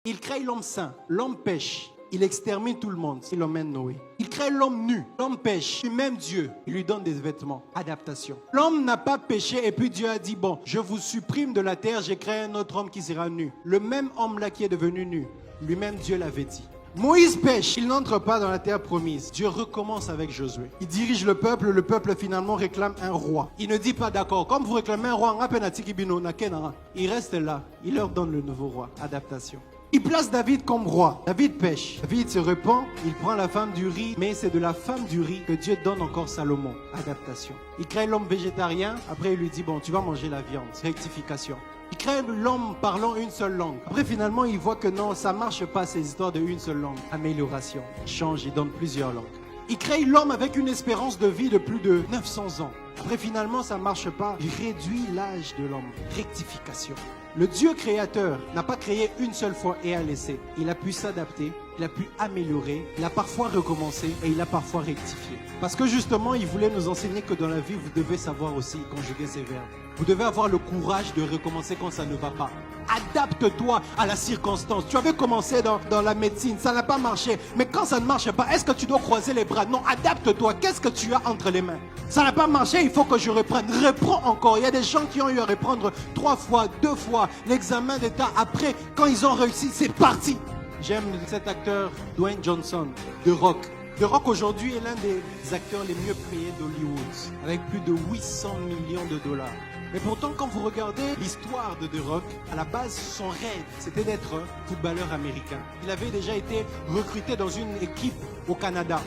Il crée l'homme saint, l'homme pêche. Il extermine tout le monde, il emmène Noé. Il crée l'homme nu, l'homme pêche, puis même Dieu, il lui donne des vêtements, adaptation. L'homme n'a pas péché et puis Dieu a dit, bon, je vous supprime de la terre, j'ai créé un autre homme qui sera nu. Le même homme là qui est devenu nu, lui-même Dieu l'avait dit. Moïse pêche, il n'entre pas dans la terre promise. Dieu recommence avec Josué. Il dirige le peuple finalement réclame un roi. Il ne dit pas d'accord, comme vous réclamez un roi, il reste là, il leur donne le nouveau roi, adaptation. Il place David comme roi. David pêche. David se repent, il prend la femme du riz, mais c'est de la femme du riz que Dieu donne encore Salomon. Adaptation. Il crée l'homme végétarien, après il lui dit, bon, tu vas manger la viande. Rectification. Il crée l'homme parlant une seule langue. Après finalement, il voit que non, ça ne marche pas ces histoires de une seule langue. Amélioration. Il change, il donne plusieurs langues. Il crée l'homme avec une espérance de vie de plus de 900 ans. Après finalement, ça ne marche pas. Il réduit l'âge de l'homme. Rectification. Le Dieu créateur n'a pas créé une seule fois et a laissé. Il a pu s'adapter, il a pu améliorer, il a parfois recommencé et il a parfois rectifié. Parce que justement, il voulait nous enseigner que dans la vie, vous devez savoir aussi conjuguer ces verbes. Vous devez avoir le courage de recommencer quand ça ne va pas. Adapte-toi à la circonstance. Tu avais commencé dans la médecine, ça n'a pas marché. Mais quand ça ne marche pas, est-ce que tu dois croiser les bras? Non, adapte-toi. Qu'est-ce que tu as entre les mains? Ça n'a pas marché, il faut que je reprenne. Reprends encore. Il y a des gens qui ont eu à reprendre 3 fois, 2 fois l'examen d'état. Après, quand ils ont réussi, c'est parti. J'aime cet acteur Dwayne Johnson, The Rock. The Rock aujourd'hui est l'un des acteurs les mieux payés d'Hollywood, avec plus de 800 millions de dollars. Mais pourtant, quand vous regardez l'histoire de The Rock, à la base, son rêve, c'était d'être footballeur américain. Il avait déjà été recruté dans une équipe au Canada.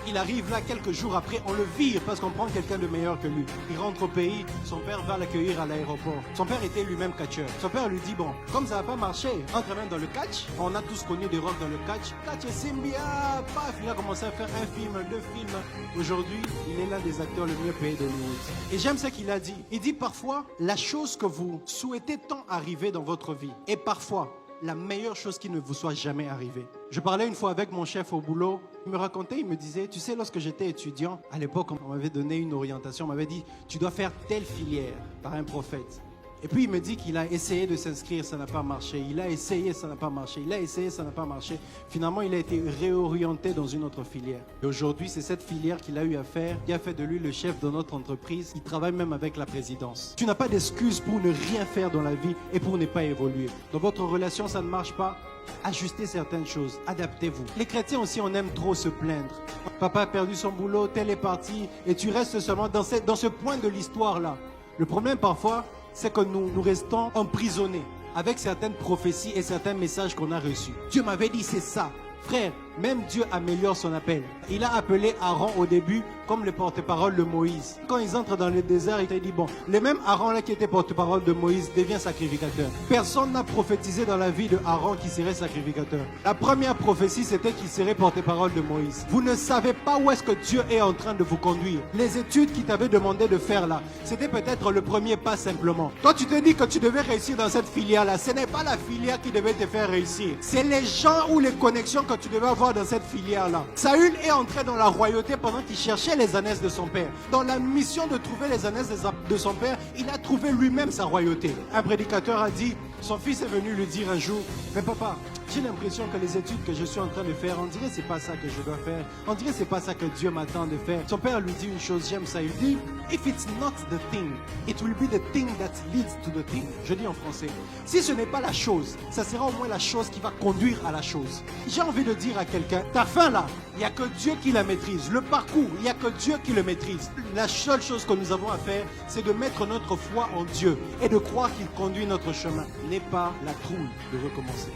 Il arrive là quelques jours après, on le vire parce qu'on prend quelqu'un de meilleur que lui. Il rentre au pays, son père va l'accueillir à l'aéroport. Son père était lui-même catcheur. Son père lui dit, bon, comme ça n'a pas marché, entre même dans le catch. On a tous connu The Rock dans le catch. Catch et Simbia, paf, il a commencé à faire un film, 2 films. Aujourd'hui, il est l'un des acteurs les mieux payés d'Hollywood. Et j'aime ce qu'il a dit. Il dit parfois, la chose que vous souhaitez tant arriver dans votre vie est parfois la meilleure chose qui ne vous soit jamais arrivée. Je parlais une fois avec mon chef au boulot. Il me racontait, il me disait, tu sais, lorsque j'étais étudiant, à l'époque, on m'avait donné une orientation, on m'avait dit, tu dois faire telle filière par un prophète. Et puis il me dit qu'il a essayé de s'inscrire, ça n'a pas marché. Il a essayé, ça n'a pas marché. Il a essayé, ça n'a pas marché. Finalement, il a été réorienté dans une autre filière. Et aujourd'hui, c'est cette filière qu'il a eu à faire, qui a fait de lui le chef de notre entreprise. Il travaille même avec la présidence. Tu n'as pas d'excuse pour ne rien faire dans la vie et pour ne pas évoluer. Dans votre relation, ça ne marche pas. Ajustez certaines choses, adaptez-vous. Les chrétiens aussi, on aime trop se plaindre. Papa a perdu son boulot, tel est parti, et tu restes seulement dans ce point de l'histoire-là. Le problème parfois, c'est que nous restons emprisonnés avec certaines prophéties et certains messages qu'on a reçus. Dieu m'avait dit c'est ça. Frère, même Dieu améliore son appel. Il a appelé Aaron au début comme le porte-parole de Moïse. Quand ils entrent dans le désert, il t'a dit, bon, le même Aaron là qui était porte-parole de Moïse devient sacrificateur. Personne n'a prophétisé dans la vie de Aaron qui serait sacrificateur. La première prophétie, c'était qu'il serait porte-parole de Moïse. Vous ne savez pas où est-ce que Dieu est en train de vous conduire. Les études qu'il t'avait demandé de faire là, c'était peut-être le premier pas simplement. Toi, tu te dis que tu devais réussir dans cette filière-là. Ce n'est pas la filière qui devait te faire réussir. C'est les gens ou les connexions que tu devais avoir dans cette filière-là. Saül est entré dans la royauté pendant qu'il cherchait les ânesses de son père. Dans la mission de trouver les ânesses de son père, il a trouvé lui-même sa royauté. Un prédicateur a dit, son fils est venu lui dire un jour, mais papa, j'ai l'impression que les études que je suis en train de faire, on dirait que c'est pas ça que je dois faire. On dirait que c'est pas ça que Dieu m'attend de faire. Son père lui dit une chose, j'aime ça. Il dit, if it's not the thing, it will be the thing that leads to the thing. Je dis en français, si ce n'est pas la chose, ça sera au moins la chose qui va conduire à la chose. J'ai envie de dire à quelqu'un, ta fin là, il n'y a que Dieu qui la maîtrise. Le parcours, il n'y a que Dieu qui le maîtrise. La seule chose que nous avons à faire, c'est de mettre notre foi en Dieu et de croire qu'il conduit notre chemin. N'est pas la trouille de recommencer.